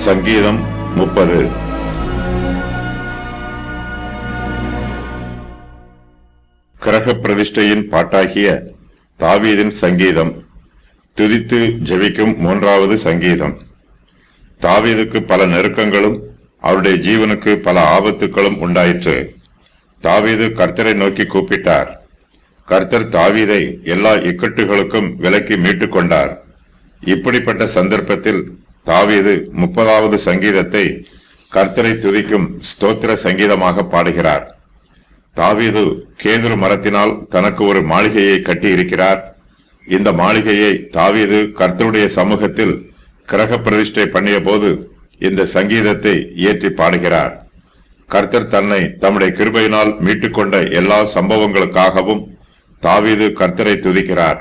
சங்கீதம் 30. கிரக பிரதிஷ்டையின் பாட்டாகிய தாவீதின் சங்கீதம். துதித்து ஜெபிக்கும் 3வது சங்கீதம். தாவீதுக்கு பல நெருக்கங்களும் அவருடைய ஜீவனுக்கு பல ஆபத்துக்களும் உண்டாயிற்று. தாவீது கர்த்தரை நோக்கி கூப்பிட்டார். கர்த்தர் தாவீதை எல்லா இக்கட்டுகளுக்கும் விலக்கி மீட்டுக் கொண்டார். இப்படிப்பட்ட சந்தர்ப்பத்தில் தாவீது 30வது சங்கீதத்தை கர்த்தரை துதிக்கும் ஸ்தோத்திர சங்கீதமாக பாடுகிறார். தாவீது கேதுரு மரத்தினால் தனக்கு ஒரு மாளிகையை கட்டி இருக்கிறார். இந்த மாளிகையை தாவீது கர்த்தருடைய சமூகத்தில் கிரக பிரதிஷ்டை பண்ணிய போது இந்த சங்கீதத்தை இயற்றி பாடுகிறார். கர்த்தர் தன்னை தம்முடைய கிருபையினால் மீட்டுக்கொண்ட எல்லா சம்பவங்களுக்காகவும் தாவீது கர்த்தரை துதிக்கிறார்.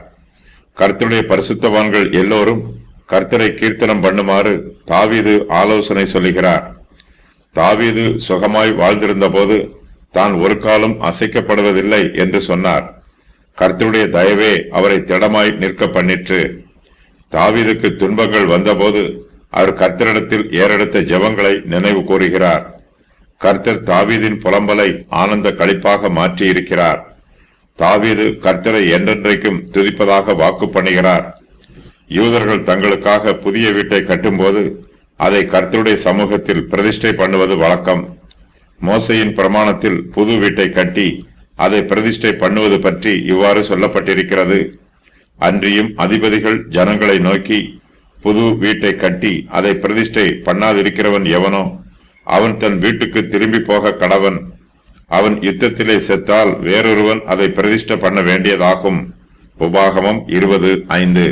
கர்த்தருடைய பரிசுத்தவான்கள் எல்லோரும் கர்த்தரை கீர்த்தனம் பண்ணுமாறு தாவீது ஆலோசனை சொல்லுகிறார். தாவீது சுகமாய் வாழ்ந்திருந்த போது தான் ஒரு காலம் அசைக்கப்படுவதில்லை என்று சொன்னார். கர்த்தருடைய தயவே அவரை திடமாய் நிற்க பண்ணிற்று. தாவீதுக்கு துன்பங்கள் வந்தபோது அவர் கர்த்தரிடத்தில் ஏறெடுத்த ஜெபங்களை நினைவு கூறுகிறார். கர்த்தர் தாவீதின் புலம்பலை ஆனந்த களிப்பாக மாற்றி இருக்கிறார். தாவீது கர்த்தரை என்றென்றைக்கும் துதிப்பதாக வாக்கு பண்ணுகிறார். யூதர்கள் தங்களுக்காக புதிய வீட்டை கட்டும்போது அதை கர்த்தருடைய சமூகத்தில் பிரதிஷ்டை பண்ணுவது வழக்கம். மோசையின் பிரமாணத்தில் புது வீட்டை கட்டி அதை பிரதிஷ்டை பண்ணுவது பற்றி இவ்வாறு சொல்லப்பட்டிருக்கிறது. அன்றியும் அதிபதிகள் ஜனங்களை நோக்கி, புது வீட்டை கட்டி அதை பிரதிஷ்டை பண்ணாதிருக்கிறவன் எவனோ அவன் தன் வீட்டுக்கு திரும்பி போக கடவன். அவன் யுத்தத்திலே செத்தால் வேறொருவன் அதை பிரதிஷ்டை பண்ண வேண்டியதாகும். உபாகமம் 20:5.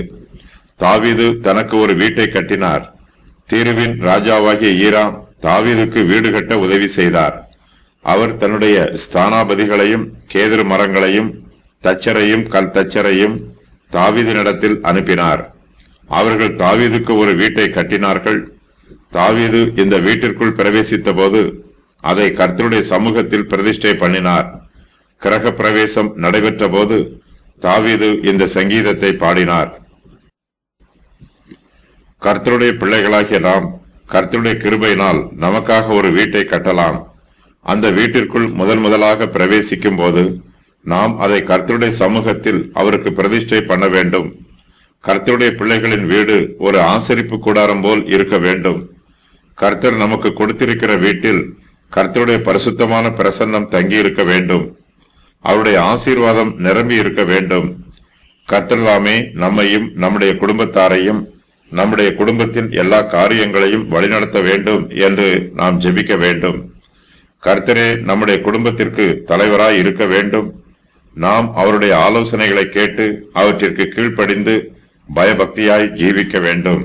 தாவீது தனக்கு ஒரு வீட்டை கட்டினார். தீருவின் ராஜாவாகிய ஈராம் தாவீதுக்கு வீடு கட்ட உதவி செய்தார். அவர் தன்னுடைய ஸ்தானாபதிகளையும் கேதுரு மரங்களையும் தச்சரையும் கல் தச்சரையும் தாவீதினிடத்தில் அனுப்பினார். அவர்கள் தாவீதுக்கு ஒரு வீட்டை கட்டினார்கள். தாவீது இந்த வீட்டிற்குள் பிரவேசித்த போது அதை கர்த்தருடைய சமூகத்தில் பிரதிஷ்டை பண்ணினார். கிரக பிரவேசம் நடைபெற்ற போது தாவீது இந்த சங்கீதத்தை பாடினார். கர்த்தருடைய பிள்ளைகளாகிய நாம் கர்த்தருடைய கிருபையினால் நமக்காக ஒரு வீட்டை கட்டலாம். அந்த வீட்டிற்குள் முதலாக பிரவேசிக்கும் போது நாம் அதை கர்த்தருடைய சமூகத்தில் அவருக்கு பிரதிஷ்டை பண்ண வேண்டும். கர்த்தருடைய பிள்ளைகளின் வீடு ஒரு ஆசரிப்பு கூடாரம் போல் இருக்க வேண்டும். கர்த்தர் நமக்கு கொடுத்திருக்கிற வீட்டில் கர்த்தருடைய பரிசுத்தமான பிரசன்னம் தங்கி இருக்க வேண்டும். அவருடைய ஆசீர்வாதம் நிரம்பி இருக்க வேண்டும். கர்த்தர் தாமே நம்மையும் நம்முடைய குடும்பத்தாரையும் நம்முடைய குடும்பத்தின் எல்லா காரியங்களையும் வழிநடத்த வேண்டும் என்று நாம் ஜெபிக்க வேண்டும். கர்த்தரே நம்முடைய குடும்பத்திற்கு தலைவராய் இருக்க வேண்டும். நாம் அவருடைய ஆலோசனைகளை கேட்டு அவற்றிற்கு கீழ்ப்படிந்து பயபக்தியாய் ஜீவிக்க வேண்டும்.